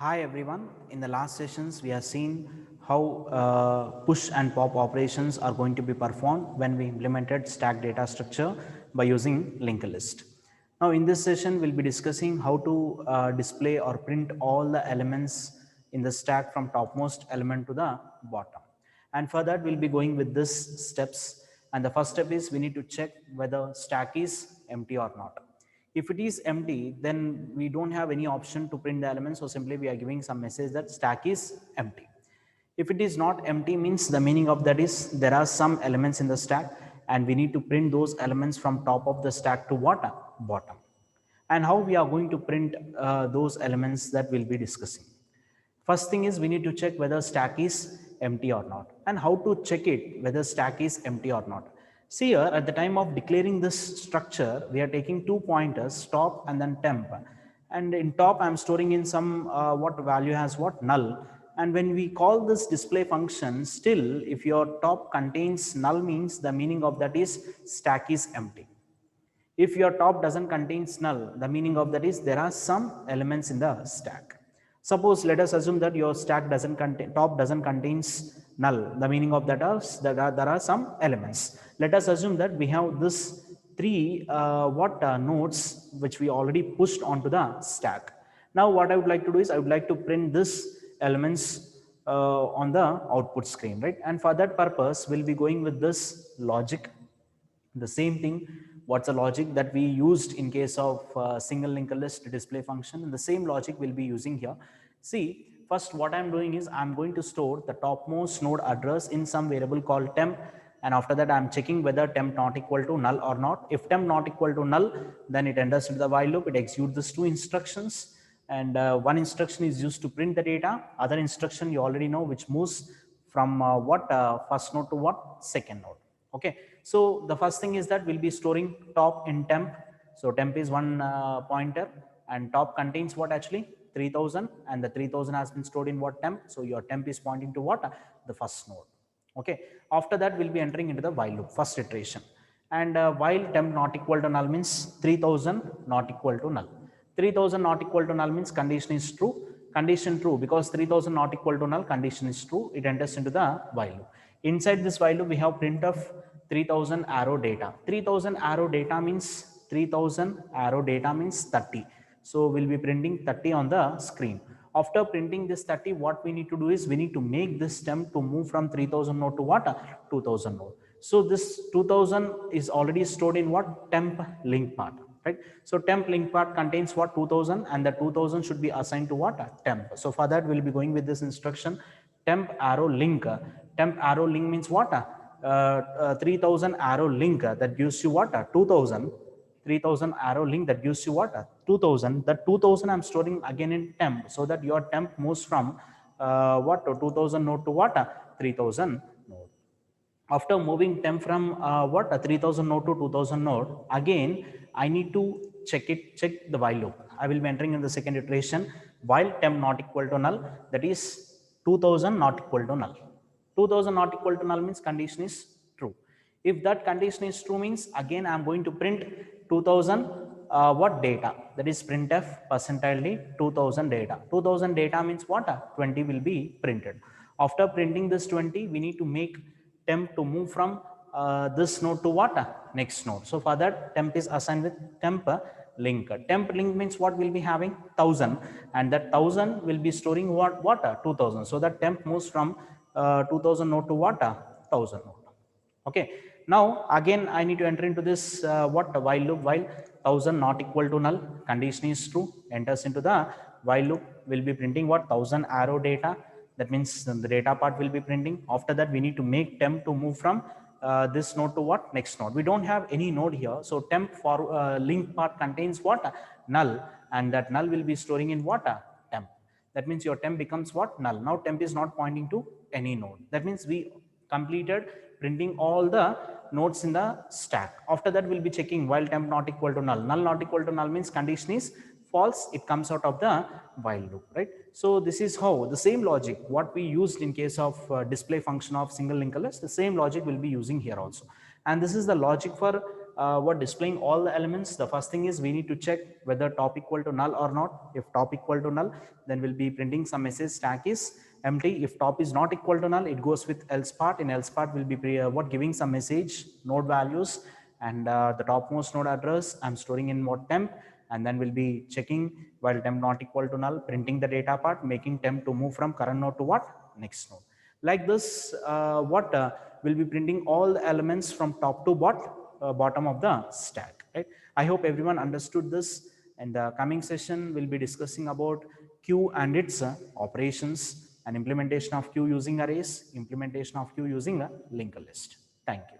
Hi everyone. In the last sessions, we have seen how push and pop operations are going to be performed when we implemented stack data structure by using linked list. Now, in this session, we'll be discussing how to display or print all the elements in the stack from topmost element to the bottom. And for that, we'll be going with this steps. And the first step is we need to check whether stack is empty or not. If it is empty, then we don't have any option to print the elements, so simply we are giving some message that stack is empty. If it is not empty, means the meaning of that is there are some elements in the stack and we need to print those elements from top of the stack to what? Bottom. And how we are going to print those elements, that we'll be discussing. First thing is we need to check whether stack is empty or not, and how to check it whether stack is empty or not. See here, at the time of declaring this structure, we are taking two pointers, top and then temp. And in top, I'm storing in some what value has what? Null. And when we call this display function, still if your top contains null, means the meaning of that is stack is empty. If your top doesn't contains null, the meaning of that is there are some elements in the stack. Suppose let us assume that your stack doesn't contain, top doesn't contains null. The meaning of that is that there are some elements. Let us assume that we have this three nodes which we already pushed onto the stack. Now what I would like to do is I would like to print this elements on the output screen, right? And for that purpose, we'll be going with this logic. The same thing, what's the logic that we used in case of single linked list display function, and the same logic we'll be using here. See, first what I'm doing is I'm going to store the topmost node address in some variable called temp, and after that I'm checking whether temp not equal to null or not. If temp not equal to null, then it enters into the while loop, it executes these two instructions, and one instruction is used to print the data, other instruction you already know, which moves from first node to what? Second node. Okay, so the first thing is that we'll be storing top in temp. So temp is one pointer, and top contains what? Actually 3000, and the 3000 has been stored in what? Temp. So your temp is pointing to what? The first node. Okay, after that we'll be entering into the while loop, first iteration. And while temp not equal to null means 3000 not equal to null. 3000 not equal to null means condition is true. Condition true, because 3000 not equal to null, condition is true, it enters into the while loop. Inside this while loop we have print of 3000 arrow data. 3000 arrow data means 3000 arrow data means 30. So we'll be printing 30 on the screen. After printing this 30, what we need to do is we need to make this temp to move from 3000 node to what? 2000 node. So this 2000 is already stored in what? Temp link part, right? So temp link part contains what? 2000, and the 2000 should be assigned to what? Temp. So for that we'll be going with this instruction, temp arrow link. Temp arrow link means what? 3000 arrow link, that gives you what? 2000. 3000 arrow link, that gives you what? 2000. That 2000 I'm storing again in temp, so that your temp moves from what? 2000 node to what? 3000 node. After moving temp from 3000 node to 2000 node, again I need to check the while loop. I will be entering in the second iteration, while temp not equal to null, that is 2000 not equal to null. 2000 not equal to null means condition is true. If that condition is true, means again I am going to print 2000 what data, that is printf percentile d 2000 data. 2000 data means what? 20 will be printed. After printing this 20, we need to make temp to move from this node to what? Next node. So for that, temp is assigned with temp link. Temp link means what? Will be having 1000, and that 1000 will be storing what? 2000. So that temp moves from 2000 node to what? 1000 node. Okay, now again I need to enter into this while loop. While 1000 not equal to null, condition is true, enters into the while loop. Will be printing what? 1000 arrow data. That means the data part will be printing. After that, we need to make temp to move from this node to what? Next node. We don't have any node here, so temp for link part contains what? Null, and that null will be storing in what? Temp. That means your temp becomes what? Null. Now temp is not pointing to any node. That means we completed printing all the nodes in the stack. After that, we'll be checking while temp not equal to null. Null not equal to null means condition is false, it comes out of the while loop, right? So this is how the same logic what we used in case of display function of single linked list, the same logic we'll be using here also. And this is the logic for what displaying all the elements, the first thing is we need to check whether top equal to null or not. If top equal to null, then we'll be printing some message stack is empty. If top is not equal to null, it goes with else part. In else part, we'll be giving some message node values, and the topmost node address I'm storing in mode temp, and then we'll be checking while temp not equal to null, printing the data part, making temp to move from current node to what next node. Like this, will be printing all the elements from top to bottom of the stack. Right? I hope everyone understood this. In the coming session, we'll be discussing about queue and its operations, and implementation of queue using arrays, implementation of queue using a linked list. Thank you.